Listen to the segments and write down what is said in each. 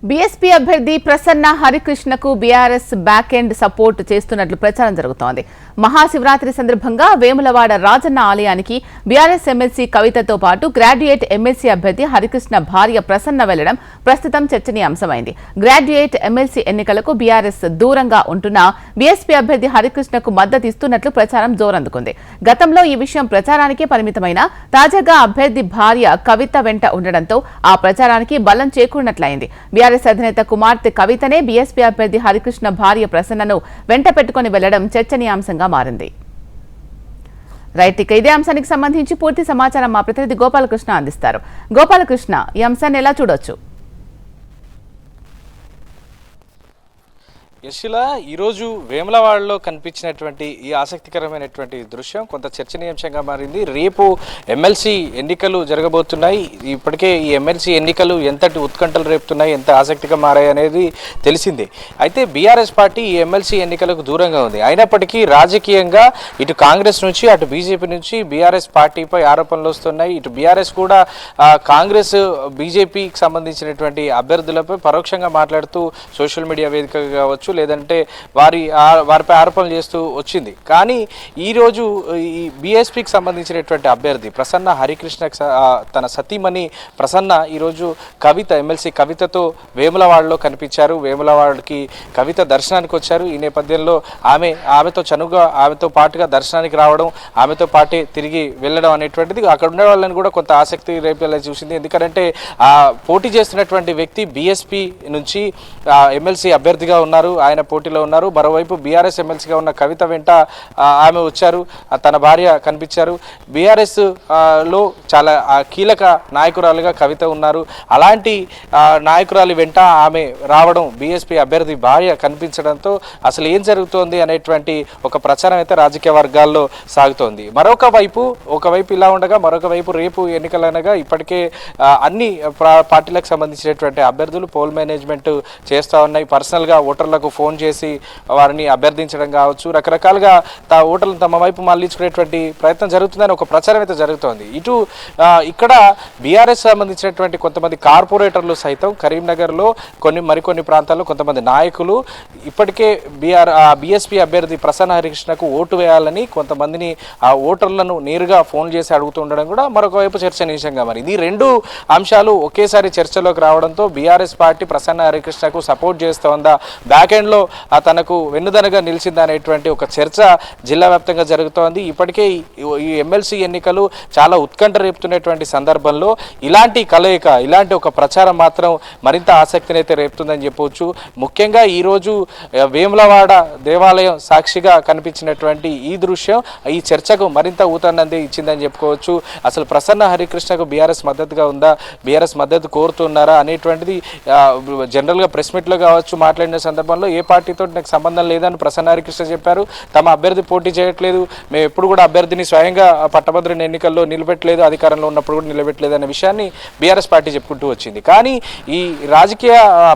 BSP అభ్యర్థి ప్రసన్న హరికృష్ణకు BRS back end support చేస్తున్నట్లు ప్రచారం జరుగుతోంది. మహాశివరాత్రి సందర్భంగా వేములవాడ రాజన్న ఆలయానికి బీఆర్ఎస్ ఎమ్మెల్సీ కవితతో పాటు గ్రాడ్యుయేట్ ఎమ్మెల్సీ అభ్యర్థి హరికృష్ణ భార్య ప్రసన్న వెళ్లడం ప్రస్తుతం చర్చనీయాంశమైంది. గ్రాడ్యుయేట్ ఎమ్మెల్సీ ఎన్నికలకు బీఆర్ఎస్ దూరంగా ఉంటున్న బీఎస్పీ అభ్యర్థి హరికృష్ణకు మద్దతు ఇస్తున్నట్లు ప్రచారం జోరందుకుంది. గతంలో ఈ విషయం ప్రచారానికే పరిమితమైన తాజాగా అభ్యర్థి భార్య కవిత వెంట ఉండడంతో ఆ ప్రచారానికి బలం చేకూరినట్లయింది. బీఆర్ఎస్ అధినేత కుమార్తె కవితనే బీఎస్పీ అభ్యర్థి హరికృష్ణ భార్య ప్రసన్నను వెంట పెట్టుకుని వెళ్లడం చర్చనీయాంశంగా మారింది. రైట్, ఇక ఇదే అంశానికి సంబంధించి పూర్తి సమాచారం మా ప్రతినిధి గోపాలకృష్ణ అందిస్తారు. గోపాలకృష్ణ, ఈ అంశాన్ని ఎలా చూడొచ్చు? యశిల, ఈరోజు వేములవాడలో కనిపించినటువంటి ఈ ఆసక్తికరమైనటువంటి దృశ్యం కొంత చర్చనీయాంశంగా మారింది. రేపు ఎమ్మెల్సీ ఎన్నికలు జరగబోతున్నాయి. ఇప్పటికే ఈ ఎమ్మెల్సీ ఎన్నికలు ఎంతటి ఉత్కంఠలు రేపుతున్నాయి, ఎంత ఆసక్తిగా మారాయి అనేది తెలిసిందే. అయితే బీఆర్ఎస్ పార్టీ ఈ ఎమ్మెల్సీ ఎన్నికలకు దూరంగా ఉంది. అయినప్పటికీ రాజకీయంగా ఇటు కాంగ్రెస్ నుంచి అటు బీజేపీ నుంచి బీఆర్ఎస్ పార్టీపై ఆరోపణలు వస్తున్నాయి. ఇటు బీఆర్ఎస్ కూడా కాంగ్రెస్ బీజేపీకి సంబంధించినటువంటి అభ్యర్థులపై పరోక్షంగా మాట్లాడుతూ సోషల్ మీడియా వేదికగా కావచ్చు, లేదంటే వారిపై ఆరోపణలు చేస్తూ వచ్చింది. కానీ ఈరోజు ఈ బీఎస్పీకి సంబంధించినటువంటి అభ్యర్థి ప్రసన్న హరికృష్ణ తన సతీమణి ప్రసన్న ఈరోజు కవిత ఎమ్మెల్సీ కవితతో వేములవాడలో కనిపించారు. వేములవాడకి కవిత దర్శనానికి వచ్చారు. ఈ నేపథ్యంలో ఆమెతో చనువుగా ఆమెతో పాటుగా దర్శనానికి రావడం, ఆమెతో పాటే తిరిగి వెళ్ళడం అనేటువంటిది అక్కడ ఉండే వాళ్ళని కూడా కొంత ఆసక్తి రేపేలా చూసింది. ఎందుకంటే పోటీ చేస్తున్నటువంటి వ్యక్తి బీఎస్పీ నుంచి ఎమ్మెల్సీ అభ్యర్థిగా ఉన్నారు, ఆయన పోటీలో ఉన్నారు. మరోవైపు బీఆర్ఎస్ ఎమ్మెల్సీగా ఉన్న కవిత వెంట ఆమె వచ్చారు, తన భార్య కనిపించారు. బీఆర్ఎస్ లో చాలా కీలక నాయకురాలుగా కవిత ఉన్నారు. అలాంటి నాయకురాలి వెంట ఆమె రావడం, బీఎస్పీ అభ్యర్థి భార్య కనిపించడంతో అసలు ఏం జరుగుతోంది అనేటువంటి ఒక ప్రచారం అయితే రాజకీయ వర్గాల్లో సాగుతోంది. ఒకవైపు ఇలా ఉండగా మరొక వైపు రేపు ఎన్నికలనగా ఇప్పటికే అన్ని పార్టీలకు సంబంధించినటువంటి అభ్యర్థులు పోల్ మేనేజ్మెంట్ చేస్తూ ఉన్నాయి. పర్సనల్గా ఓటర్లకు ఫోన్ చేసి వారిని అభ్యర్థించడం కావచ్చు, రకరకాలుగా ఓటర్లను తమ వైపు మళ్లించుకునేటువంటి ప్రయత్నం జరుగుతుందని ఒక ప్రచారం అయితే జరుగుతోంది. ఇక్కడ బీఆర్ఎస్ సంబంధించినటువంటి కొంతమంది కార్పొరేటర్లు సైతం కరీంనగర్లో మరికొన్ని ప్రాంతాల్లో కొంతమంది నాయకులు ఇప్పటికే బీఎస్పీ అభ్యర్థి ప్రసన్న హరికృష్ణకు ఓటు వేయాలని కొంతమందిని ఆ ఓటర్లను నేరుగా ఫోన్ చేసి అడుగుతుండడం కూడా మరొక వైపు చర్చనీయాంశంగా మారింది. ఈ రెండు అంశాలు ఒకేసారి చర్చలోకి రావడంతో బీఆర్ఎస్ పార్టీ ప్రసన్న హరికృష్ణకు సపోర్ట్ చేస్తోందా, బ్యాక్ ఎండ్లో తనకు వెన్నుదనగా నిలిచిందా అనేటువంటి ఒక చర్చ జిల్లా వ్యాప్తంగా జరుగుతోంది. ఇప్పటికే ఈ ఎమ్మెల్సీ ఎన్నికలు చాలా ఉత్కంఠ రేపుతున్నటువంటి సందర్భంలో ఇలాంటి కలయిక, ఇలాంటి ఒక ప్రచారం మాత్రం మరింత ఆసక్తిని అయితే రేపుతుందని చెప్పవచ్చు. ముఖ్యంగా ఈరోజు వేములవాడ దేవాలయం సాక్షిగా కనిపించినటువంటి ఈ దృశ్యం ఈ చర్చకు మరింత ఊతన్నంది ఇచ్చిందని చెప్పుకోవచ్చు. అసలు ప్రసన్న హరికృష్ణకు బీఆర్ఎస్ మద్దతుగా ఉందా, బీఆర్ఎస్ మద్దతు కోరుతున్నారా అనేటువంటిది జనరల్గా ప్రెస్ మీట్లో కావచ్చు మాట్లాడిన సందర్భంలో ఏ పార్టీతో నాకు సంబంధం లేదని ప్రసన్న హరికృష్ణ చెప్పారు. తమ అభ్యర్థి పోటీ చేయట్లేదు, మేము ఎప్పుడు కూడా అభ్యర్థిని స్వయంగా పట్టభద్రుని ఎన్నికల్లో నిలబెట్టలేదు, అధికారంలో ఉన్నప్పుడు కూడా నిలబెట్టలేదు అనే విషయాన్ని బీఆర్ఎస్ పార్టీ చెప్పుకుంటూ వచ్చింది. కానీ ఈ రాజకీయ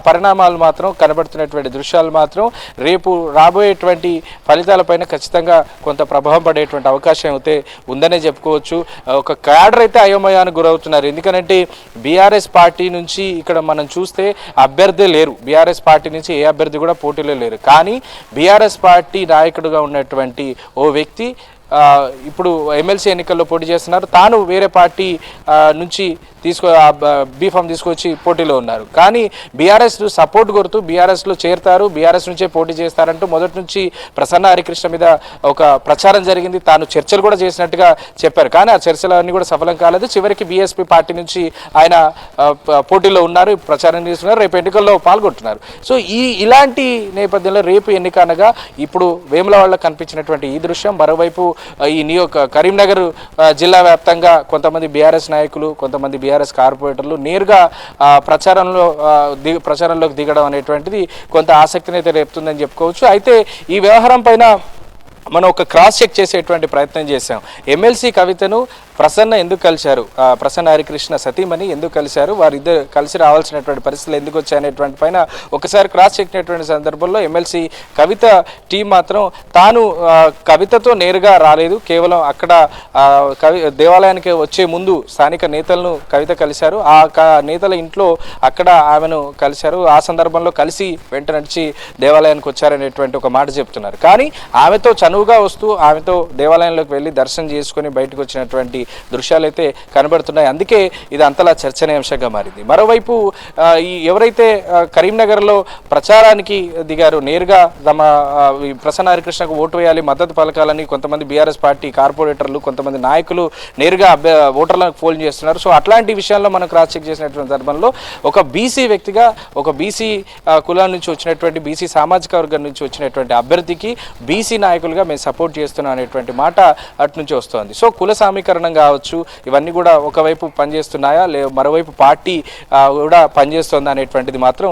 పరిణామాలు మాత్రం, కనబడుతున్నటువంటి దృశ్యాలు మాత్రం రేపు రాబోయేటువంటి ఫలితాలపైన ఖచ్చితంగా కొంత ప్రభావం పడేటువంటి అవకాశం అయితే ఉందనే చెప్పుకోవచ్చు. ఒక క్యాడర్ అయితే అయోమయానికి గురవుతున్నారు. ఎందుకంటే బీఆర్ఎస్ పార్టీ నుంచి ఇక్కడ మనం చూస్తే అభ్యర్థి లేరు, బీఆర్ఎస్ పార్టీ నుంచి ఏ అభ్యర్థి కూడా పోటీలో లేరు. కానీ బీఆర్ఎస్ పార్టీ నాయకుడుగా ఉన్నటువంటి ఓ వ్యక్తి ఇప్పుడు ఎమ్మెల్సీ ఎన్నికల్లో పోటీ చేస్తున్నారు. తాను వేరే పార్టీ నుంచి బీఫామ్ తీసుకొచ్చి పోటీలో ఉన్నారు. కానీ బీఆర్ఎస్ సపోర్ట్ కొడుతూ బీఆర్ఎస్లో చేరుతారు, బీఆర్ఎస్ నుంచే పోటీ చేస్తారంటూ మొదటి నుంచి ప్రసన్న హరికృష్ణ మీద ఒక ప్రచారం జరిగింది. తాను చర్చలు కూడా చేసినట్టుగా చెప్పారు. కానీ ఆ చర్చలన్నీ కూడా సఫలం కాలేదు. చివరికి బీఎస్పీ పార్టీ నుంచి ఆయన పోటీలో ఉన్నారు, ప్రచారం చేస్తున్నారు, రేపు ఎన్నికల్లో పాల్గొంటున్నారు. సో ఇలాంటి నేపథ్యంలో రేపు ఎన్నిక అనగా ఇప్పుడు వేములవాడలో కనిపించినటువంటి ఈ దృశ్యం, మరోవైపు ఈ కరీంనగర్ జిల్లా వ్యాప్తంగా కొంతమంది బీఆర్ఎస్ నాయకులు, కొంతమంది బీఆర్ఎస్ కార్పొరేటర్లు నేరుగా ప్రచారంలోకి దిగడం అనేటువంటిది కొంత ఆసక్తిని అయితే రేపుతుందని చెప్పుకోవచ్చు. అయితే ఈ వ్యవహారం పైన మనం ఒక క్రాస్ చెక్ చేసేటువంటి ప్రయత్నం చేశాం. ఎమ్మెల్సీ కవితను ప్రసన్న ఎందుకు కలిశారు, ప్రసన్న హరికృష్ణ సతీమణి ఎందుకు కలిశారు, వారిద్దరు కలిసి రావాల్సినటువంటి పరిస్థితులు ఎందుకు వచ్చాయనేటువంటి పైన ఒకసారి క్రాస్ చెక్కినటువంటి సందర్భంలో ఎమ్మెల్సీ కవిత టీం మాత్రం తాను కవితతో నేరుగా రాలేదు, కేవలం అక్కడ దేవాలయానికి వచ్చే ముందు స్థానిక నేతలను కవిత కలిశారు, ఆ నేతల ఇంట్లో అక్కడ ఆమెను కలిశారు, ఆ సందర్భంలో కలిసి వెంట నడిచి దేవాలయానికి వచ్చారనేటువంటి ఒక మాట చెప్తున్నారు. కానీ ఆమెతో చనువుగా వస్తూ ఆమెతో దేవాలయంలోకి వెళ్ళి దర్శనం చేసుకుని బయటకు వచ్చినటువంటి దృశ్యాలు అయితే కనబడుతున్నాయి. అందుకే ఇది అంతలా చర్చనీయాంశంగా మారింది. మరోవైపు ఎవరైతే కరీంనగర్లో ప్రచారానికి దిగారు, నేరుగా తమ ప్రసన్న హరికృష్ణకు ఓటు వేయాలి, మద్దతు పలకాలని కొంతమంది బీఆర్ఎస్ పార్టీ కార్పొరేటర్లు, కొంతమంది నాయకులు నేరుగా ఓటర్లకు ఫోన్ చేస్తున్నారు. సో అట్లాంటి విషయాల్లో మనం క్రాస్ చెక్ చేసినటువంటి సందర్భంలో ఒక బీసీ వ్యక్తిగా, ఒక బీసీ కులం నుంచి వచ్చినటువంటి, బీసీ సామాజిక వర్గం నుంచి వచ్చినటువంటి అభ్యర్థికి బీసీ నాయకులుగా మేము సపోర్ట్ చేస్తున్నాం అనేటువంటి మాట అటు నుంచి వస్తుంది. సో కుల సమీకరణం కావచ్చు, ఇవన్నీ కూడా ఒకవైపు పనిచేస్తున్నాయా, మరోవైపు పార్టీ కూడా పనిచేస్తుందా అనేటువంటిది మాత్రం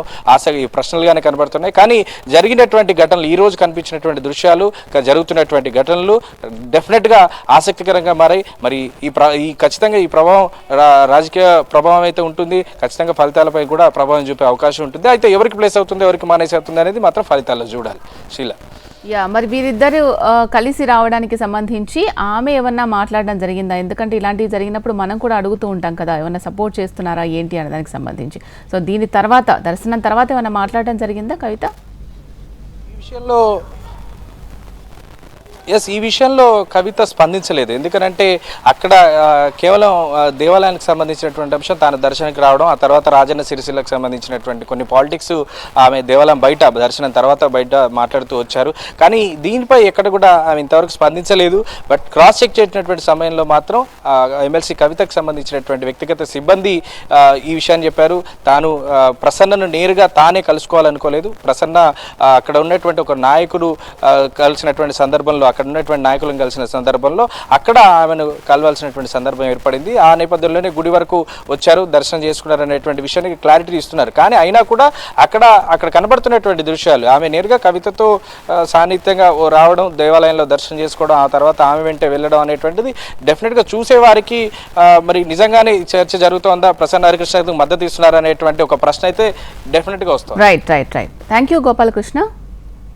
ప్రశ్నలుగానే కనబడుతున్నాయి. కానీ జరిగినటువంటి ఘటనలు, ఈ రోజు కనిపించినటువంటి దృశ్యాలు, జరుగుతున్నటువంటి ఘటనలు డెఫినెట్గా ఆసక్తికరంగా మారాయి. మరి ఈ ఖచ్చితంగా ఈ ప్రభావం, రాజకీయ ప్రభావం అయితే ఉంటుంది, ఖచ్చితంగా ఫలితాలపై కూడా ప్రభావం చూపే అవకాశం ఉంటుంది. అయితే ఎవరికి ప్లేస్ అవుతుంది, ఎవరికి మానేసి అవుతుంది అనేది మాత్రం ఫలితాల్లో చూడాలి. శీల, మరి వీరిద్దరు కలిసి రావడానికి సంబంధించి ఆమె ఏమన్నా మాట్లాడడం జరిగిందా? ఎందుకంటే ఇలాంటివి జరిగినప్పుడు మనం కూడా అడుగుతూ ఉంటాం కదా, ఏమన్నా సపోర్ట్ చేస్తున్నారా ఏంటి అనే దానికి సంబంధించి. సో దీని తర్వాత, దర్శనం తర్వాత ఏమన్నా మాట్లాడడం జరిగిందా కవిత ఈ విషయంలో? ఈ విషయంలో కవిత స్పందించలేదు. ఎందుకనంటే అక్కడ కేవలం దేవాలయానికి సంబంధించినటువంటి అంశం, తాను దర్శనానికి రావడం, ఆ తర్వాత రాజన్న సిరిసిల్లకు సంబంధించినటువంటి కొన్ని పాలిటిక్స్ ఆమె దేవాలయం బయట, దర్శనం తర్వాత బయట మాట్లాడుతూ వచ్చారు. కానీ దీనిపై ఎక్కడ కూడా ఆమె ఇంతవరకు స్పందించలేదు. బట్ క్రాస్ చెక్ చేసినటువంటి సమయంలో మాత్రం ఎమ్మెల్సీ కవితకు సంబంధించినటువంటి వ్యక్తిగత సిబ్బంది ఈ విషయాన్ని చెప్పారు. తాను ప్రసన్నను నేరుగా తానే కలుసుకోవాలనుకోలేదు. ప్రసన్న అక్కడ ఉన్నటువంటి ఒక నాయకుడు కలిసినటువంటి సందర్భంలో, అక్కడ ఉన్నటువంటి నాయకులను కలిసిన సందర్భంలో అక్కడ ఆమెను కలవాల్సినటువంటి సందర్భం ఏర్పడింది. ఆ నేపథ్యంలోనే గుడి వరకు వచ్చారు, దర్శనం చేసుకున్నారు అనేటువంటి విషయానికి క్లారిటీ ఇస్తున్నారు. కానీ అయినా కూడా అక్కడ కనబడుతున్నటువంటి దృశ్యాలు, ఆమె నేరుగా కవితతో సాన్నిహిత్యంగా రావడం, దేవాలయంలో దర్శనం చేసుకోవడం, ఆ తర్వాత ఆమె వెంటే వెళ్ళడం అనేటువంటిది డెఫినెట్గా చూసేవారికి మరి నిజంగానే చర్చ జరుగుతోందా, ప్రసన్న హరికృష్ణకు మద్దతు ఇస్తున్నారు అనేటువంటి ఒక ప్రశ్న అయితే డెఫినెట్గా వస్తుంది. రైట్. Thank you Gopalakrishna.